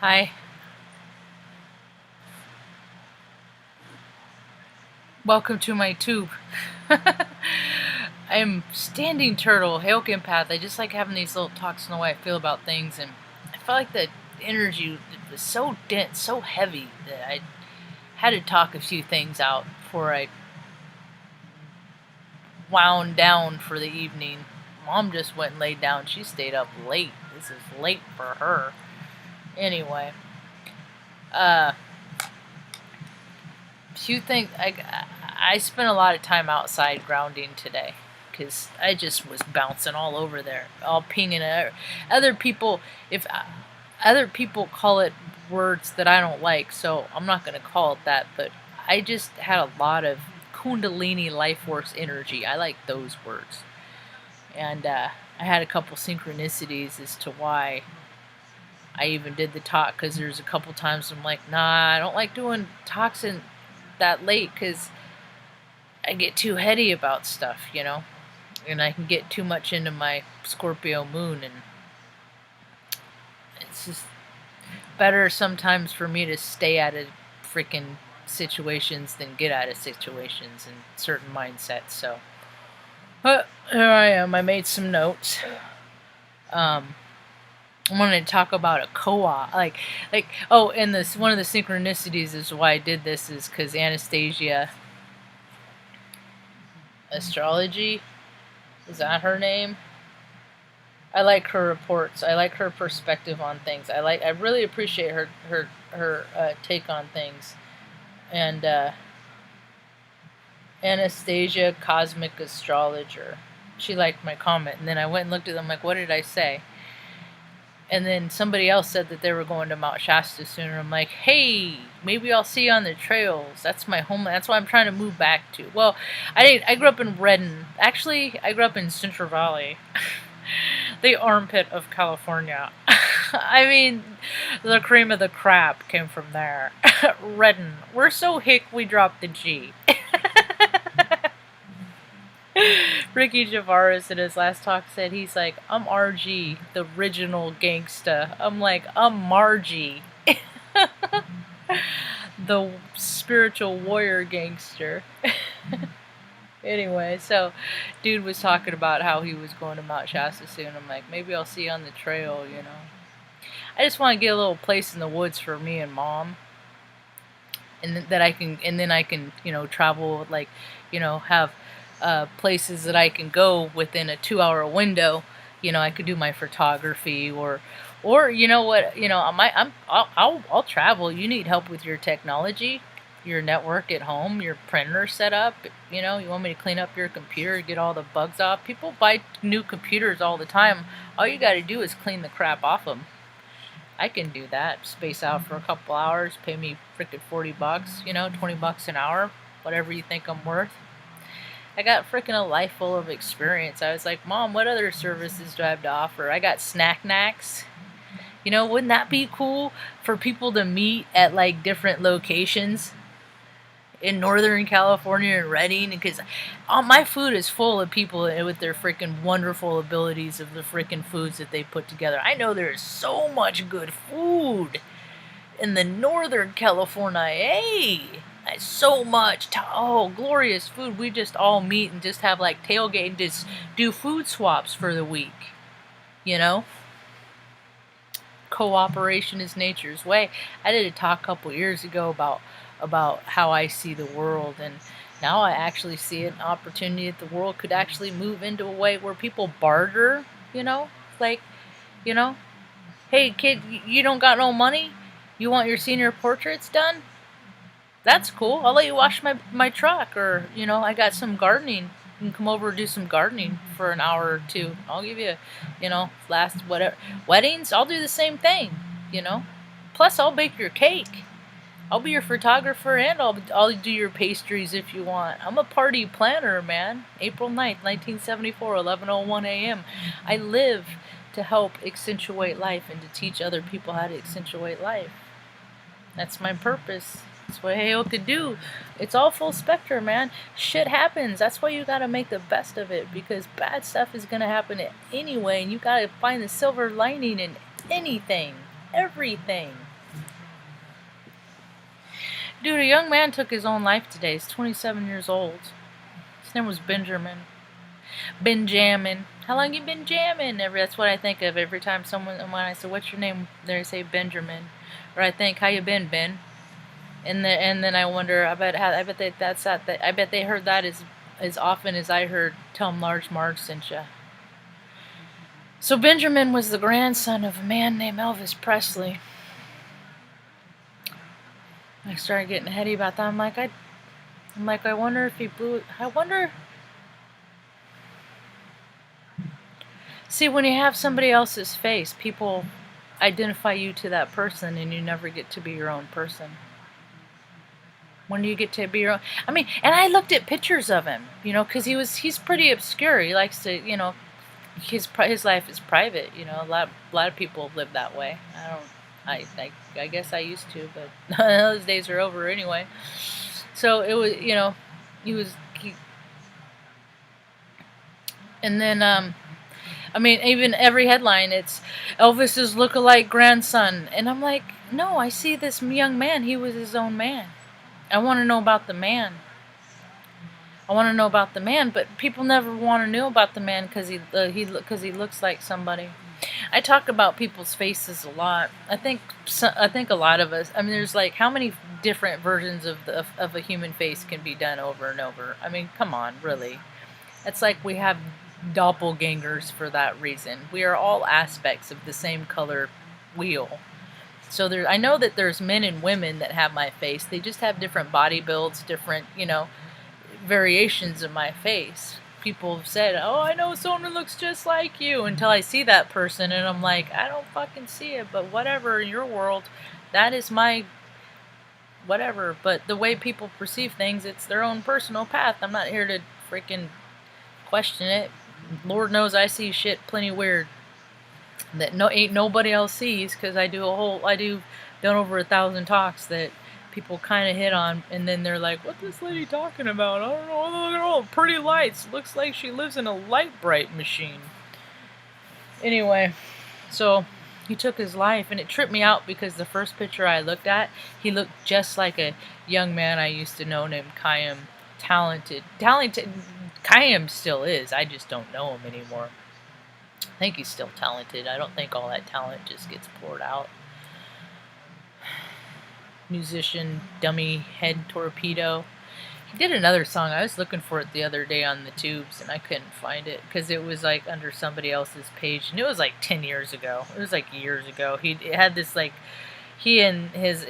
Hi, welcome to my tube. I'm Standing Turtle, Hailkin Path. I just like having these little talks on the way I feel about things, and I felt like the energy was so dense, so heavy, that I had to talk a few things out before I wound down for the evening. Mom just went and laid down. She stayed up late. This is late for her. Anyway, uh, few things. I spent a lot of time outside grounding today because I just was bouncing all over there, all pinging at other people. If other people call it words that I don't like, so I'm not going to call it that. But I just had a lot of Kundalini life force energy. I like those words, and I had a couple synchronicities as to why I even did the talk, because there's a couple times I'm like, nah, I don't like doing talks in that late because I get too heady about stuff, and I can get too much into my Scorpio moon, and it's just better sometimes for me to stay out of freaking situations than get out of situations and certain mindsets. So here I am. I made some notes. I wanted to talk about a co-op, and this one of the synchronicities is why I did this is because Anastasia Astrology, is that her name? I like her reports. I like her perspective on things. I really appreciate her take on things. And Anastasia Cosmic Astrologer, she liked my comment, and then I went and looked at them like, what did I say? And then somebody else said that they were going to Mount Shasta soon. I'm like, hey, maybe I'll see you on the trails. That's my home. That's why I'm trying to move back to. Well, I grew up in Redden. Actually, I grew up in Central Valley, the armpit of California. I mean, the cream of the crop came from there. Redden. We're so hick we dropped the G. Ricky Javaris in his last talk said he's like, I'm RG, the original gangsta. I'm like, I'm Margie, the spiritual warrior gangster. Anyway, so dude was talking about how he was going to Mount Shasta soon. I'm like, maybe I'll see you on the trail, I just want to get a little place in the woods for me and Mom, and then I can, travel, have places that I can go within a 2-hour window. I could do my photography, or you know what, I'll travel. You need help with your technology, your network at home, your printer set up. You want me to clean up your computer, get all the bugs off. People buy new computers all the time. All you got to do is clean the crap off them. I can do that. Space out for a couple hours. Pay me frickin' $40. $20 an hour. Whatever you think I'm worth. I got freaking a life full of experience. I was like, Mom, what other services do I have to offer? I got snack knacks. Wouldn't that be cool for people to meet at like different locations in Northern California and Redding? Because all my food is full of people with their freaking wonderful abilities of the freaking foods that they put together. I know there's so much good food in the Northern California. Hey! So much, glorious food. We just all meet and just have like tailgate and just do food swaps for the week. Cooperation is nature's way. I did a talk a couple years ago about how I see the world, and now I actually see an opportunity that the world could actually move into a way where people barter. Like, hey kid, you don't got no money? You want your senior portraits done? That's cool. I'll let you wash my truck, or, I got some gardening. You can come over and do some gardening for an hour or two. I'll give you, last whatever. Weddings, I'll do the same thing, Plus, I'll bake your cake. I'll be your photographer, and I'll do your pastries if you want. I'm a party planner, man. April 9th, 1974, 11:01 a.m. I live to help accentuate life and to teach other people how to accentuate life. That's my purpose. That's what Hale could do. It's all full spectrum, man. Shit happens. That's why you gotta make the best of it, because bad stuff is gonna happen anyway, and you gotta find the silver lining in anything. Everything. Dude, a young man took his own life today. He's 27 years old. His name was Benjamin. Been jamming. How long you been jamming? That's what I think of every time when I say, what's your name? They say Benjamin. Or I think, how you been, Ben? And then I wonder, I bet they heard that as often as I heard, tell Marge sent ya. So Benjamin was the grandson of a man named Elvis Presley. I started getting heady about that. I'm like, I wonder if he blew it. I wonder. See, when you have somebody else's face, people identify you to that person, and you never get to be your own person. When do you get to be your own? I mean, and I looked at pictures of him, because he's pretty obscure. He likes to, his life is private. A lot of people live that way. I guess I used to, but those days are over anyway. So it was, and then I mean, even every headline, it's Elvis's lookalike grandson, and I'm like, no, I see this young man. He was his own man. I want to know about the man. But people never want to know about the man because he looks like somebody. I talk about people's faces a lot. I think a lot of us. I mean, there's like, how many different versions of a human face can be done over and over? I mean, come on, really. It's like we have doppelgangers for that reason. We are all aspects of the same color wheel. So I know that there's men and women that have my face. They just have different body builds, different, variations of my face. People have said, oh, I know someone who looks just like you, until I see that person, and I'm like, I don't fucking see it, but whatever, in your world, that is my whatever. But the way people perceive things, it's their own personal path. I'm not here to freaking question it. Lord knows I see shit plenty weird that ain't nobody else sees, because I do done over 1,000 talks that people kind of hit on, and then they're like, what's this lady talking about? I don't know, look at all the pretty lights, looks like she lives in a light bright machine. Anyway, so he took his life, and it tripped me out because the first picture I looked at, he looked just like a young man I used to know named Kayam. Talented. Kayam still is, I just don't know him anymore. I think he's still talented. I don't think all that talent just gets poured out. Musician, dummy, head torpedo. He did another song. I was looking for it the other day on the tubes, and I couldn't find it because it was like under somebody else's page, and it was like 10 years ago. It was like years ago. He had this, like, he and his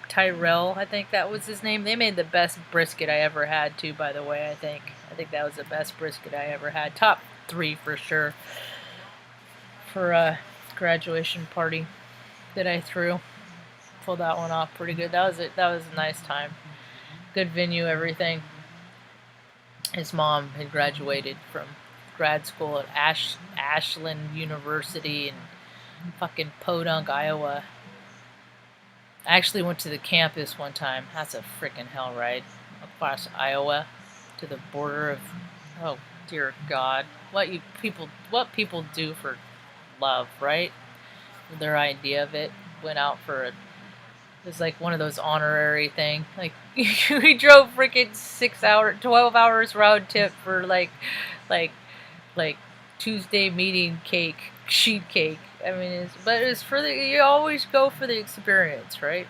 Tyrell, I think that was his name. They made the best brisket I ever had too, by the way. I think that was the best brisket I ever had. Top 3 for sure. For a graduation party that I threw. Pulled that one off pretty good. That was it. That was a nice time. Good venue, everything. His mom had graduated from grad school at Ashland University in fucking Podunk, Iowa. I actually went to the campus one time. That's a freaking hell ride. Across Iowa to the border of, oh dear God, what people do for love, right? Their idea of it went out for it was like one of those honorary thing. Like, we drove freaking 12 hours round trip for like Tuesday meeting cake, sheet cake. I mean, it's for you always go for the experience, right?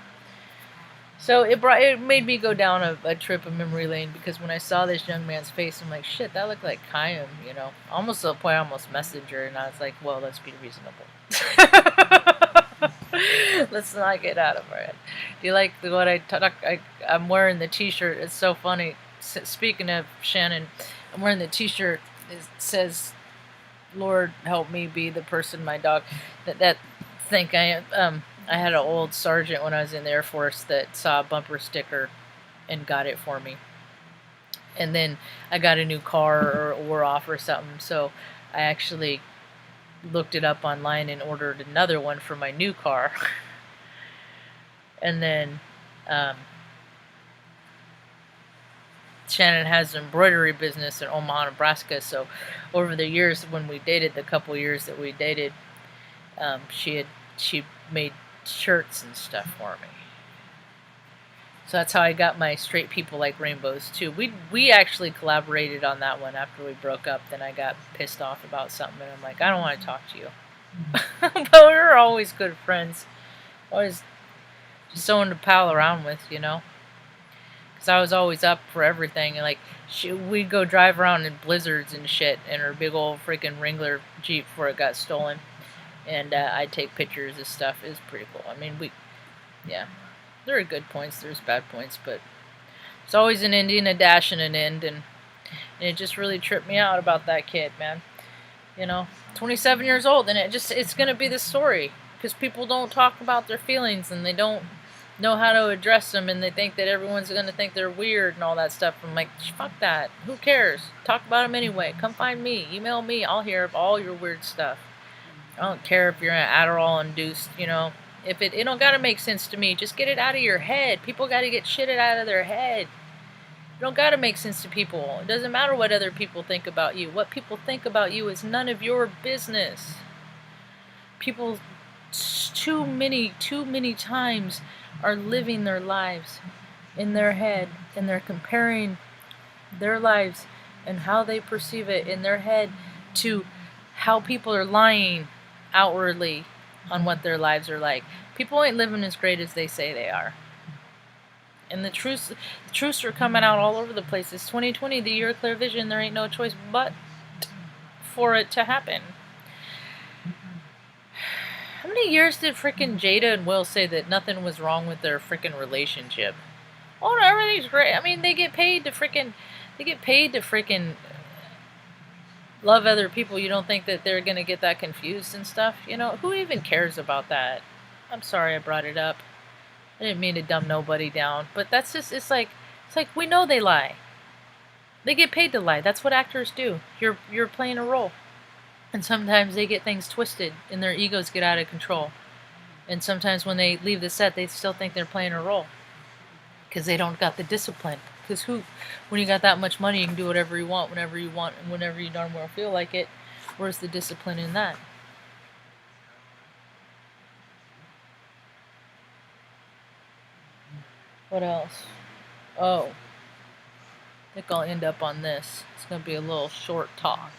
So it made me go down a trip of memory lane, because when I saw this young man's face, I'm like, shit, that looked like Kayam, Almost to the point I almost messaged her, and I was like, well, let's be reasonable. Let's not get out of our head. Do you like what I'm wearing the T-shirt? It's so funny. Speaking of Shannon, I'm wearing the T-shirt. It says, "Lord, help me be the person my dog." That think I am. I had an old sergeant when I was in the Air Force that saw a bumper sticker and got it for me. And then I got a new car or wore off or something, so I actually looked it up online and ordered another one for my new car. And then Shannon has an embroidery business in Omaha, Nebraska, so over the years when we dated, the couple years that we dated, she made shirts and stuff for me. So that's how I got my straight people like rainbows too. We actually collaborated on that one after we broke up. Then I got pissed off about something, and I'm like, I don't want to talk to you. But we were always good friends. Always just someone to pal around with, you know. Because I was always up for everything. And like, we'd go drive around in blizzards and shit in her big old freaking Wrangler Jeep before it got stolen. And I'd take pictures of stuff. It was pretty cool. I mean, yeah. There are good points, there's bad points, but it's always an ending, a dash, and an end, and it just really tripped me out about that kid, man. You know, 27 years old, and it's going to be the story, because people don't talk about their feelings, and they don't know how to address them, and they think that everyone's going to think they're weird and all that stuff. I'm like, fuck that. Who cares? Talk about them anyway. Come find me. Email me. I'll hear all your weird stuff. I don't care if you're an Adderall-induced, you know. If it don't gotta make sense to me, just get it out of your head. People gotta get shit out of their head. It don't gotta make sense to people. It doesn't matter what other people think about you. What people think about you is none of your business. People too many times are living their lives in their head, and they're comparing their lives and how they perceive it in their head to how people are lying outwardly on what their lives are like. People ain't living as great as they say they are. And the truths are coming out all over the place. It's 2020, the year of clear vision. There ain't no choice but for it to happen. How many years did frickin' Jada and Will say that nothing was wrong with their frickin' relationship? Oh, no, everything's great. I mean, they get paid to frickin' love other people. You don't think that they're gonna get that confused and stuff? You know, who even cares about that? I'm sorry I brought it up. I didn't mean to dumb nobody down, but that's just, it's like we know they lie. They get paid to lie. That's what actors do. You're playing a role. And sometimes they get things twisted and their egos get out of control. And sometimes when they leave the set, they still think they're playing a role. Because they don't got the discipline. Because when you got that much money, you can do whatever you want, whenever you want, and whenever you darn well feel like it. Where's the discipline in that? What else? Oh. I think I'll end up on this. It's going to be a little short talk.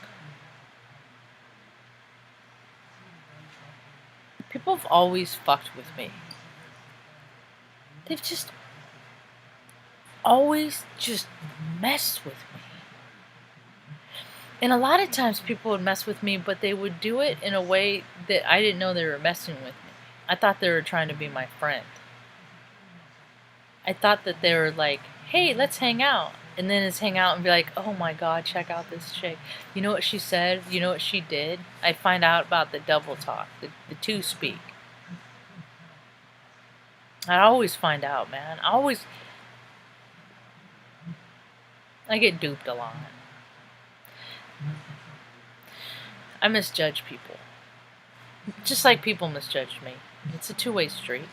People have always fucked with me. They've just always just messed with me. And a lot of times people would mess with me, but they would do it in a way that I didn't know they were messing with me. I thought they were trying to be my friend. I thought that they were like, hey, let's hang out. And then it's hang out and be like, oh my God, check out this chick. You know what she said? You know what she did? I find out about the double talk, the two-speak. I always find out, man. I get duped a lot. I misjudge people. Just like people misjudge me. It's a two-way street.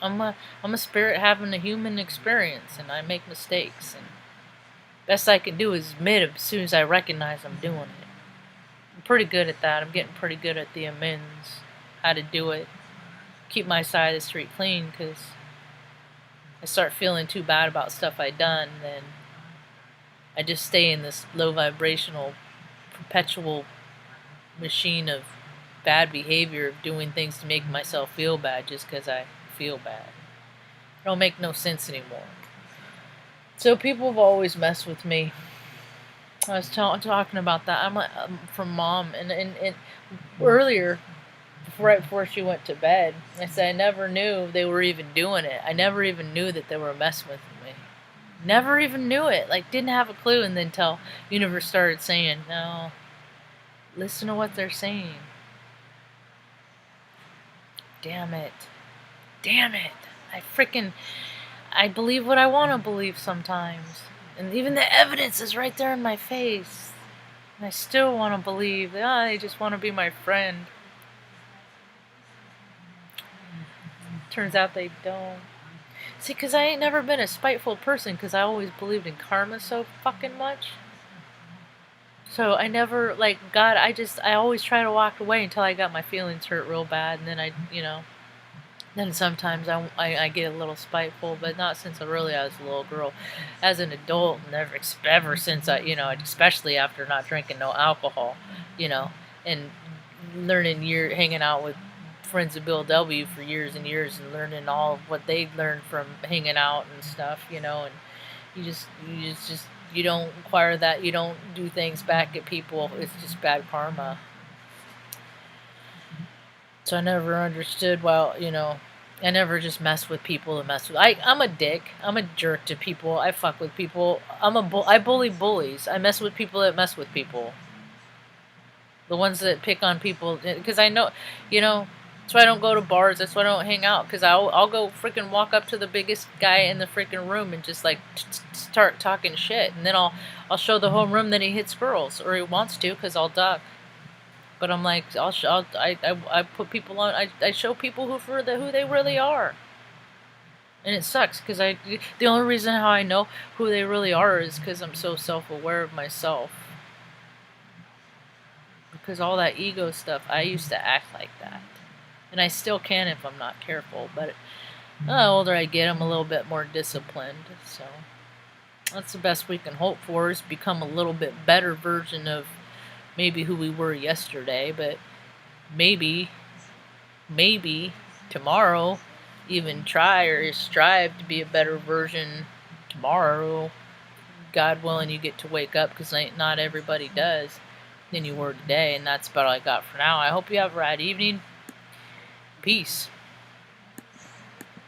I'm a spirit having a human experience, and I make mistakes. And best I can do is admit it as soon as I recognize I'm doing it. I'm pretty good at that. I'm getting pretty good at the amends, how to do it. Keep my side of the street clean, because I start feeling too bad about stuff I done, then I just stay in this low vibrational, perpetual machine of bad behavior, of doing things to make myself feel bad just because I feel bad. It don't make no sense anymore. So people have always messed with me. I was talking about that. I'm from Mom, and earlier, right before she went to bed, I said I never knew they were even doing it. I never even knew that they were messing with me. Never even knew it. Like, didn't have a clue, and then until Universe started saying, no, listen to what they're saying. Damn it. Damn it. I believe what I want to believe sometimes. And even the evidence is right there in my face. And I still want to believe that they just want to be my friend. Turns out they don't. See, because I ain't never been a spiteful person, because I always believed in karma so fucking much. So I never, like, I always try to walk away until I got my feelings hurt real bad, and then Then sometimes I get a little spiteful, but not since I really was a little girl. As an adult, never, ever since I, especially after not drinking no alcohol, you know, and learning hanging out with friends of Bill W for years and years and learning all of what they learned from hanging out and stuff, and you don't acquire that, you don't do things back at people. It's just bad karma. So I never understood, well, I never just mess with people to mess with. I'm a dick. I'm a jerk to people. I fuck with people. I bully bullies. I mess with people that mess with people. The ones that pick on people, because I know, that's why I don't go to bars. That's why I don't hang out, because I'll go freaking walk up to the biggest guy in the freaking room and just like start talking shit, and then I'll show the whole room that he hits girls, or he wants to, because I'll duck. But I'm like, I put people on. I show people who they really are, and it sucks because the only reason how I know who they really are is because I'm so self-aware of myself. Because all that ego stuff, I used to act like that, and I still can if I'm not careful. But the older I get, I'm a little bit more disciplined. So that's the best we can hope for, is become a little bit better version of maybe who we were yesterday, but maybe tomorrow even try or strive to be a better version tomorrow. God willing, you get to wake up, because not everybody does, than you were today. And that's about all I got for now. I hope you have a right evening. Peace.